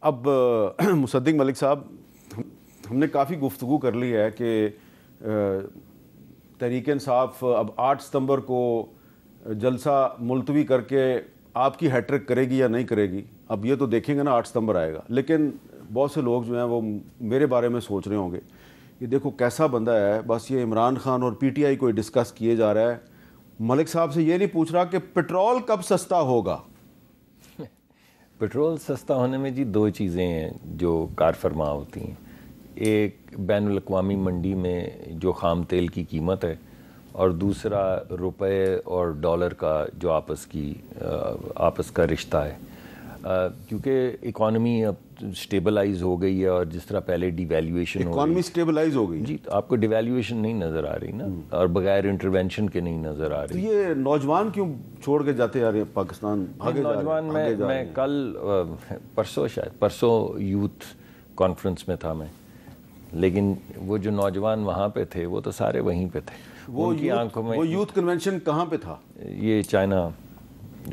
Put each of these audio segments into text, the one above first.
اب مصدق ملک صاحب، ہم نے کافی گفتگو کر لی ہے کہ تحریک انصاف اب 8 ستمبر کو جلسہ ملتوی کر کے آپ کی ہیٹرک کرے گی یا نہیں کرے گی. اب یہ تو دیکھیں گے نا 8 ستمبر آئے گا. لیکن بہت سے لوگ جو ہیں وہ میرے بارے میں سوچ رہے ہوں گے کہ دیکھو کیسا بندہ ہے، بس یہ عمران خان اور پی ٹی آئی کو ڈسکس کیے جا رہا ہے. ملک صاحب سے یہ نہیں پوچھ رہا کہ پٹرول کب سستا ہوگا. پٹرول سستا ہونے میں جی دو چیزیں ہیں جو کار فرما ہوتی ہیں. ایک بین الاقوامی منڈی میں جو خام تیل کی قیمت ہے، اور دوسرا روپے اور ڈالر کا جو آپس کا رشتہ ہے. کیونکہ اکانومی اب سٹیبلائز ہو گئی ہے، اور جس طرح پہلے ڈی ویلیویشن اکانومی سٹیبلائز ہو گئی جی، تو آپ کو ڈی ویلیویشن نہیں نظر آ رہی نا، اور بغیر انٹرونشن کے نہیں نظر آ رہی. یہ نوجوان کیوں چھوڑ کے جاتے جا رہے ہیں پاکستان؟ نوجوان میں کل پرسوں یوتھ کانفرنس میں تھا میں، لیکن وہ جو نوجوان وہاں پہ تھے وہ تو سارے وہیں پہ تھے. وہ یوتھ کنونشن کہاں پہ تھا؟ یہ چائنا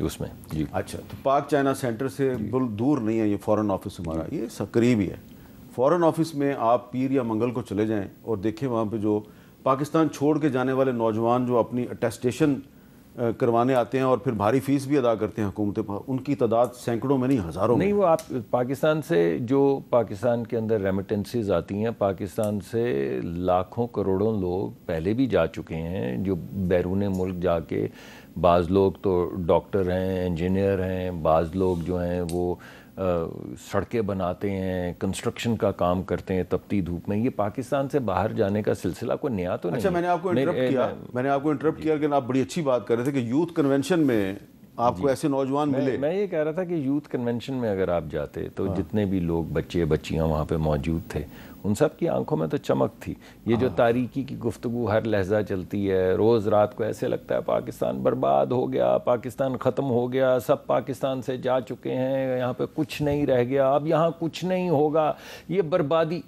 اس میں جی. اچھا، تو پاک چائنا سینٹر سے دور نہیں ہے یہ فورن آفس ہمارا، یہ قریب ہی ہے. فورن آفس میں آپ پیر یا منگل کو چلے جائیں اور دیکھیں وہاں پہ جو پاکستان چھوڑ کے جانے والے نوجوان جو اپنی اٹیسٹیشن کروانے آتے ہیں اور پھر بھاری فیس بھی ادا کرتے ہیں حکومت پر، ان کی تعداد سینکڑوں میں نہیں ہزاروں میں. نہیں، وہ آپ پاکستان سے جو پاکستان کے اندر ریمیٹنسز آتی ہیں، پاکستان سے لاکھوں کروڑوں لوگ پہلے بھی جا چکے ہیں، جو بیرون ملک جا کے بعض لوگ تو ڈاکٹر ہیں، انجینئر ہیں، بعض لوگ جو ہیں وہ سڑکیں بناتے ہیں، کنسٹرکشن کا کام کرتے ہیں تپتی دھوپ میں. یہ پاکستان سے باہر جانے کا سلسلہ کوئی نیا تو نہیں. اچھا، میں نے آپ کو انٹرپٹ کیا لیکن آپ بڑی اچھی بات کر رہے تھے کہ یوتھ کنونشن میں آپ کو ایسے نوجوان ملے. میں یہ کہہ رہا تھا کہ یوتھ کنونشن میں اگر آپ جاتے تو جتنے بھی لوگ بچے بچیاں وہاں پہ موجود تھے، ان سب کی آنکھوں میں تو چمک تھی. یہ جو تاریکی کی گفتگو ہر لہجہ چلتی ہے، روز رات کو ایسے لگتا ہے پاکستان برباد ہو گیا، پاکستان ختم ہو گیا، سب پاکستان سے جا چکے ہیں، یہاں پہ کچھ نہیں رہ گیا، اب یہاں کچھ نہیں ہوگا، یہ بربادی.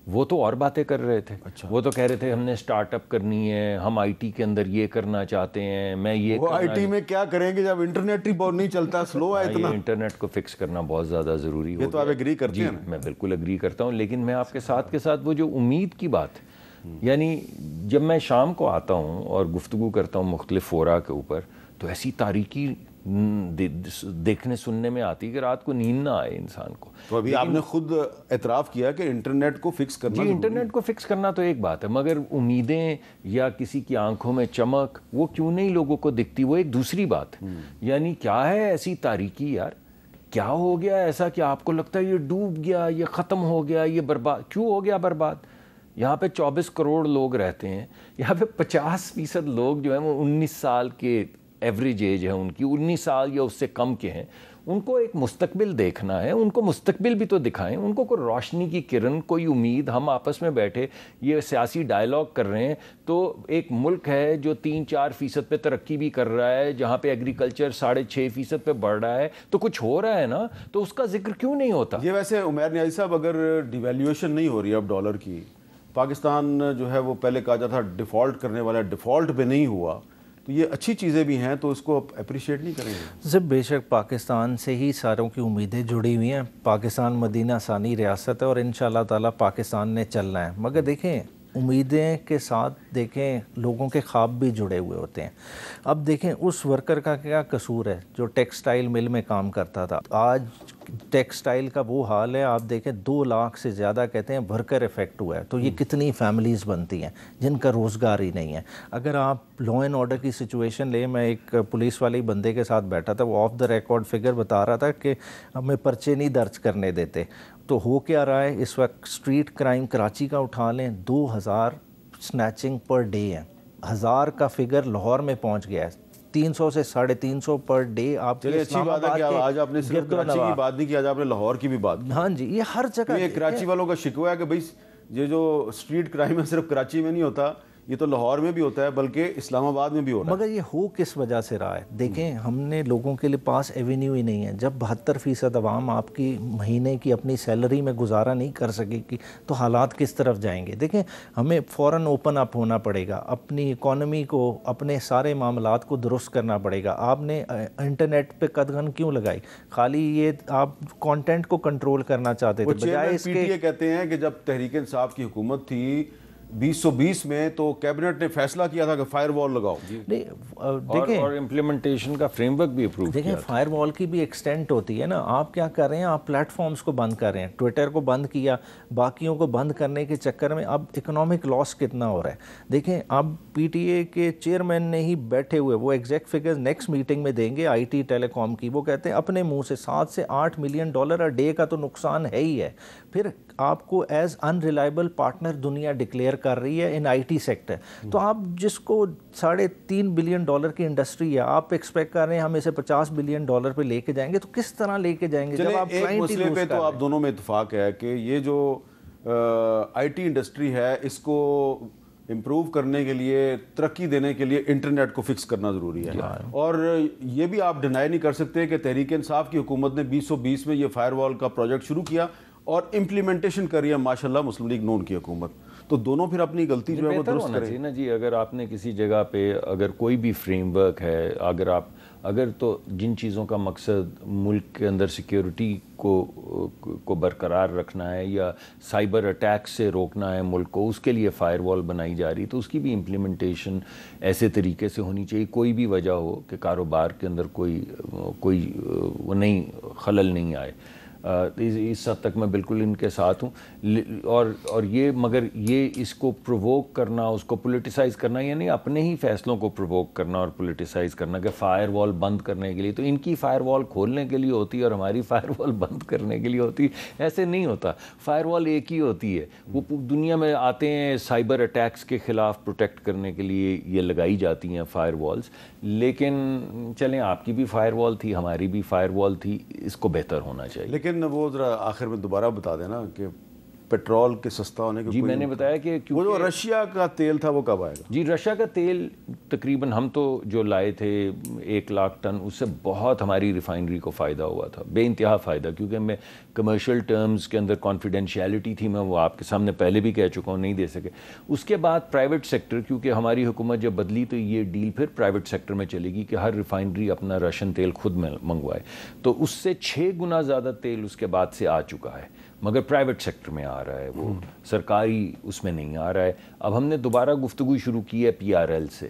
وہ تو اور باتیں کر رہے تھے. وہ تو کہہ رہے تھے ہم نے سٹارٹ اپ کرنی ہے، ہم آئی ٹی کے اندر یہ کرنا چاہتے ہیں. میں یہ آئی ٹی میں کیا کریں گے جب انٹرنیٹ ہی نہیں چلتا، سلو ہے اتنا. انٹرنیٹ کو فکس کرنا بہت زیادہ ضروری ہے. یہ تو آپ ایگری کرتے ہیں؟ میں بالکل ایگری کرتا ہوں، لیکن میں آپ کے ساتھ وہ جو امید کی بات ہے، یعنی جب میں شام کو آتا ہوں اور گفتگو کرتا ہوں مختلف فورا کے اوپر، تو ایسی تاریکی دیکھنے سننے میں آتی کہ رات کو نیند نہ آئے انسان کو. تو ابھی آپ نے خود اعتراف کیا کہ انٹرنیٹ کو فکس کرنا. جی، انٹرنیٹ کو فکس کرنا تو ایک بات ہے، مگر امیدیں یا کسی کی آنکھوں میں چمک وہ کیوں نہیں لوگوں کو دکھتی، وہ ایک دوسری بات ہے. یعنی کیا ہے ایسی تاریکی یار، کیا ہو گیا ایسا کہ آپ کو لگتا ہے یہ ڈوب گیا، یہ ختم ہو گیا، یہ برباد کیوں ہو گیا برباد؟ یہاں پہ 24 کروڑ لوگ رہتے ہیں، یہاں پہ 50% لوگ جو ہیں وہ 19 سال کے ایوریج ایج ہے ان کی، 19 سال یا اس سے کم کے ہیں. ان کو ایک مستقبل دیکھنا ہے، ان کو مستقبل بھی تو دکھائیں، ان کو کوئی روشنی کی کرن، کوئی امید. ہم آپس میں بیٹھے یہ سیاسی ڈائلاگ کر رہے ہیں، تو ایک ملک ہے جو 3-4% پہ ترقی بھی کر رہا ہے، جہاں پہ ایگریکلچر 6.5% پہ بڑھ رہا ہے، تو کچھ ہو رہا ہے نا، تو اس کا ذکر کیوں نہیں ہوتا؟ یہ ویسے عمیر نیازی صاحب، اگر ڈی ویلیویشن نہیں ہو رہی اب ڈالر کی، پاکستان جو ہے وہ پہلے کہا جاتا تھا ڈیفالٹ کرنے والا، ڈیفالٹ پہ نہیں ہوا، تو یہ اچھی چیزیں بھی ہیں، تو اس کو اپریشیٹ نہیں کریں گے؟ جب بے شک پاکستان سے ہی ساروں کی امیدیں جڑی ہوئی ہیں. پاکستان مدینہ ثانی ریاست ہے اور انشاءاللہ تعالیٰ پاکستان نے چلنا ہے. مگر دیکھیں، امیدیں کے ساتھ دیکھیں لوگوں کے خواب بھی جڑے ہوئے ہوتے ہیں. اب دیکھیں اس ورکر کا کیا قصور ہے جو ٹیکسٹائل مل میں کام کرتا تھا. آج ٹیکسٹائل کا وہ حال ہے، آپ دیکھیں 2 لاکھ سے زیادہ کہتے ہیں ورکر افیکٹ ہوا ہے. تو یہ کتنی فیملیز بنتی ہیں جن کا روزگار ہی نہیں ہے. اگر آپ لا اینڈ آرڈر کی سچویشن لیں، میں ایک پولیس والے بندے کے ساتھ بیٹھا تھا، وہ آف دا ریکارڈ فگر بتا رہا تھا کہ ہمیں پرچے نہیں درج کرنے دیتے. تو ہو کیا رہا ہے اس وقت؟ اسٹریٹ کرائم کراچی کا اٹھا لیں، 2000 سنیچنگ پر ڈے ہے. 1000 کا فگر لاہور میں پہنچ گیا ہے. 300 سے 350 پر ڈے. آپ چلیے اچھی بات ہے کہ آج آپ نے صرف کراچی کی بات نہیں کی، آج آپ نے لاہور کی بھی بات کی. ہاں جی، یہ ہر جگہ. یہ کراچی والوں کا شکوہ ہے کہ بھئی یہ جو اسٹریٹ کرائم ہے صرف کراچی میں نہیں ہوتا، یہ تو لاہور میں بھی ہوتا ہے بلکہ اسلام آباد میں بھی ہو رہا ہے. مگر یہ ہو کس وجہ سے رہا ہے؟ دیکھیں ہم نے لوگوں کے لیے پاس ایونیو ہی نہیں ہے. جب 72% عوام آپ کی مہینے کی اپنی سیلری میں گزارا نہیں کر سکے گی تو حالات کس طرف جائیں گے؟ دیکھیں ہمیں فوراً اوپن اپ ہونا پڑے گا, اپنی اکانومی کو, اپنے سارے معاملات کو درست کرنا پڑے گا. آپ نے انٹرنیٹ پہ قدغن کیوں لگائی؟ خالی یہ آپ کانٹینٹ کو کنٹرول کرنا چاہتے تھے بجائے اس کے. یہ کہتے ہیں کہ جب تحریک انصاف کی حکومت تھی 2020 میں تو کیبنٹ نے فیصلہ کیا تھا کہ فائر وال لگاؤ. دیکھیں اور امپلیمنٹیشن کا فریم ورک بھی اپروو کیا. دیکھیں فائر وال کی بھی ایکسٹینٹ ہوتی ہے نا. آپ کیا کر رہے ہیں؟ آپ پلیٹ فارمز کو بند کر رہے ہیں. ٹویٹر کو بند کیا, باقیوں کو بند کرنے کے چکر میں اب اکنامک لاس کتنا ہو رہا ہے. دیکھیں اب پی ٹی اے کے چیئرمین نے ہی بیٹھے ہوئے, وہ ایگزیکٹ فگرز نیکسٹ میٹنگ میں دیں گے آئی ٹی ٹیلی کام کی, وہ کہتے ہیں اپنے منہ سے 7 سے 8 ملین ڈالر اے ڈے کا تو نقصان ہے ہی ہے. پھر آپ کو ایز ان ریلائبل پارٹنر دنیا ڈکلیئر کر رہی ہے ان آئی ٹی سیکٹر. تو آپ جس کو 3.5 بلین ڈالر کی انڈسٹری ہے, آپ ایکسپیکٹ کر رہے ہیں ہم اسے 50 بلین ڈالر پہ لے کے جائیں گے, تو کس طرح لے کے جائیں گے جب آپ ایک مسئلے پہ تو آپ دونوں میں اتفاق ہے کہ یہ جو آئی ٹی انڈسٹری ہے اس کو امپروو کرنے کے لیے, ترقی دینے کے لیے انٹرنیٹ کو فکس کرنا ضروری ہے. اور یہ بھی آپ ڈینائی نہیں کر سکتے کہ تحریک انصاف کی حکومت نے 2020 میں یہ فائر وال کا پروجیکٹ شروع کیا اور امپلیمنٹیشن کری ہے ماشاءاللہ مسلم لیگ نون کی حکومت. تو دونوں پھر اپنی غلطی جو ہے وہ درست کریں نا جی. اگر آپ نے کسی جگہ پہ اگر کوئی بھی فریم ورک ہے, اگر تو جن چیزوں کا مقصد ملک کے اندر سیکیورٹی کو برقرار رکھنا ہے یا سائبر اٹیک سے روکنا ہے ملک کو, اس کے لیے فائر وال بنائی جا رہی, تو اس کی بھی امپلیمنٹیشن ایسے طریقے سے ہونی چاہیے. کوئی بھی وجہ ہو کہ کاروبار کے اندر کوئی وہ نہیں خلل نہیں آئے. اس حد تک میں بالکل ان کے ساتھ ہوں. اور یہ مگر یہ اس کو پرووک کرنا, اس کو پولیٹیسائز کرنا, یعنی اپنے ہی فیصلوں کو پرووک کرنا اور پولیٹیسائز کرنا کہ فائر وال بند کرنے کے لیے, تو ان کی فائر وال کھولنے کے لیے ہوتی ہے اور ہماری فائر وال بند کرنے کے لیے ہوتی. ایسے نہیں ہوتا. فائر وال ایک ہی ہوتی ہے. وہ دنیا میں آتے ہیں سائبر اٹیکس کے خلاف پروٹیکٹ کرنے کے لیے یہ لگائی جاتی ہیں فائر والز. لیکن چلیں آپ کی بھی فائر وال تھی, ہماری بھی فائر وال تھی, اس کو بہتر ہونا چاہیے. لیکن وہ ذرا آخر میں دوبارہ بتا دینا کہ پیٹرول کے سستا ہونے کے جی میں نے بتایا کہ وہ جو رشیا کا تیل تھا وہ کب آئے گا؟ جی رشیا کا تیل تقریباً ہم تو جو لائے تھے 1 لاکھ ٹن, اس سے بہت ہماری ریفائنری کو فائدہ ہوا تھا, بے انتہا فائدہ, کیونکہ میں کمرشل ٹرمز کے اندر کانفیڈینشیلٹی تھی, میں وہ آپ کے سامنے پہلے بھی کہہ چکا ہوں, نہیں دے سکے. اس کے بعد پرائیویٹ سیکٹر, کیونکہ ہماری حکومت جب بدلی تو یہ ڈیل پھر پرائیویٹ سیکٹر میں چلے گی کہ ہر ریفائنری اپنا رشین تیل خود منگوائے. تو اس سے 6 گنا زیادہ تیل اس کے بعد سے آ چکا ہے, مگر پرائیویٹ سیکٹر میں آ رہا ہے, وہ سرکاری اس میں نہیں آ رہا ہے. اب ہم نے دوبارہ گفتگو شروع کی ہے پی آر ایل سے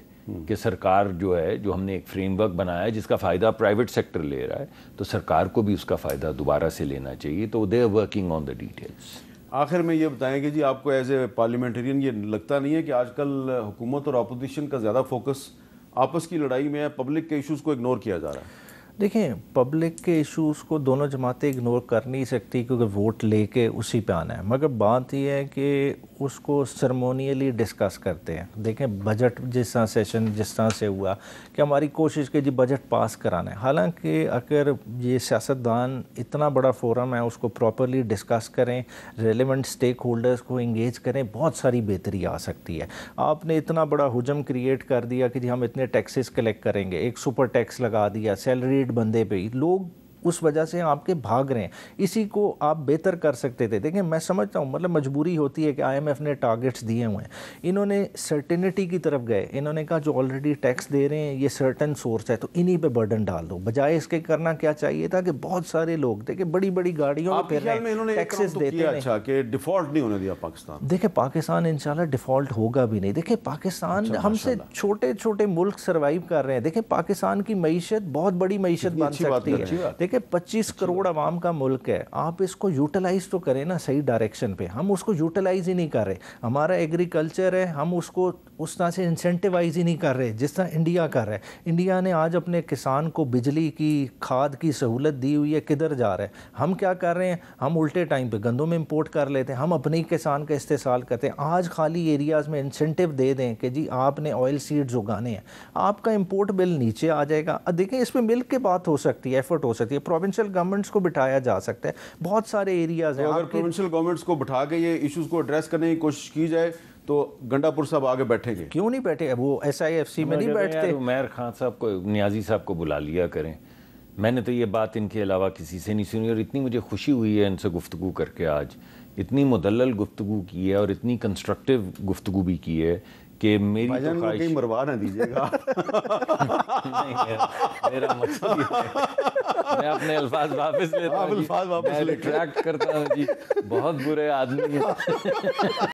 کہ سرکار جو ہے, جو ہم نے ایک فریم ورک بنایا ہے جس کا فائدہ پرائیویٹ سیکٹر لے رہا ہے, تو سرکار کو بھی اس کا فائدہ دوبارہ سے لینا چاہیے. تو they are working on the details. آخر میں یہ بتائیں کہ جی آپ کو ایز اے پارلیمنٹرین یہ لگتا نہیں ہے کہ آج کل حکومت اور اپوزیشن کا زیادہ فوکس آپس کی لڑائی میں ہے, پبلک کے ایشوز کو اگنور کیا جا رہا ہے؟ دیکھیں پبلک کے ایشوز کو دونوں جماعتیں اگنور کر نہیں سکتی کیونکہ ووٹ لے کے اسی پہ آنا ہے, مگر بات یہ ہے کہ اس کو سرمونیلی ڈسکس کرتے ہیں. دیکھیں بجٹ جس طرح سیشن جس طرح سے ہوا کہ ہماری کوشش کہ جی بجٹ پاس کرانا ہے, حالانکہ اگر یہ سیاستدان اتنا بڑا فورم ہے اس کو پراپرلی ڈسکس کریں, ریلیونٹ سٹیک ہولڈرز کو انگیج کریں, بہت ساری بہتری آ سکتی ہے. آپ نے اتنا بڑا حجم کریٹ کر دیا کہ جی ہم اتنے ٹیکسز کلیکٹ کریں گے, ایک سپر ٹیکس لگا دیا سیلریڈ بندے پہ ہی, لوگ اس وجہ سے آپ کے بھاگ رہے ہیں. اسی کو آپ بہتر کر سکتے تھے. دیکھیں میں سمجھتا ہوں مطلب مجبوری ہوتی ہے کہ آئی ایم ایف نے ٹارگٹس دیے ہوئے ہیں, انہوں نے سرٹینٹی کی طرف گئے, انہوں نے کہا جو آلریڈی ٹیکس دے رہے ہیں یہ سرٹن سورس ہے تو انہی پہ برڈن ڈال دو. بجائے اس کے کرنا کیا چاہیے تھا کہ بہت سارے لوگ دیکھیں بڑی بڑی گاڑیوں پہ ٹیکسز دیتے ہیں. اچھا کہ ڈیفالٹ نہیں ہونے دیا پاکستان. دیکھیں پاکستان انشاءاللہ ڈیفالٹ ہوگا بھی نہیں. دیکھیں پاکستان ہم سے چھوٹے چھوٹے ملک سروائیو کر رہے ہیں. دیکھیں پاکستان کی معیشت بہت بڑی معیشت بن سکتی ہے. دیکھیں 25 کروڑ عوام کا ملک ہے, آپ اس کو یوٹیلائز تو کریں نا صحیح ڈائریکشن پہ. ہم اس کو یوٹیلائز ہی نہیں کر رہے. ہمارا ایگریکلچر ہے, ہم اس کو اس طرح سے انسینٹیوائز ہی نہیں کر رہے جس طرح انڈیا کر رہا ہے. انڈیا نے آج اپنے کسان کو بجلی کی کھاد کی سہولت دی ہوئی ہے, کدھر جا رہا ہے؟ ہم کیا کر رہے ہیں, ہم الٹے ٹائم پہ گندم امپورٹ کر لیتے ہیں, ہم اپنے ہی کسان کا استحصال کرتے ہیں. آج خالی ایریاز میں انسینٹیو دے دیں کہ جی آپ نے آئل سیڈز اگانے ہیں, آپ کا امپورٹ بل نیچے آ جائے گا. دیکھیں اس پہ مل کے بات ہو سکتی ہے, ایفرٹ ہو سکتی ہے, پروونشل گورنمنٹس کو بٹھایا جا سکتا ہے. بہت سارے ایریاز ہیں, اگر پروونشل گورنمنٹس کو بٹھا کے یہ ایشوز کو ایڈریس کرنے کی کوشش کی جائے تو گنڈا پور صاحب آگے بیٹھیں گے؟ کیوں نہیں بیٹھے؟ وہ SIFC میں نہیں بیٹھتے؟ عمیر خان صاحب کو، نیازی صاحب کو بلا لیا کریں. میں نے تو یہ بات ان کے علاوہ کسی سے نہیں سنی، اور اتنی مجھے خوشی ہوئی ہے ان سے گفتگو کر کے. آج اتنی مدلل گفتگو کی ہے اور اتنی کنسٹرکٹیو گفتگو بھی کی ہے کہ میری تو خواہش... کہیں مروا نہ دیجیے گا. میرا مقصد یہ ہے، میں اپنے الفاظ واپس لیتا ہوں، میں ریٹریکٹ کرتا ہوں جی، بہت برے آدمی ہیں.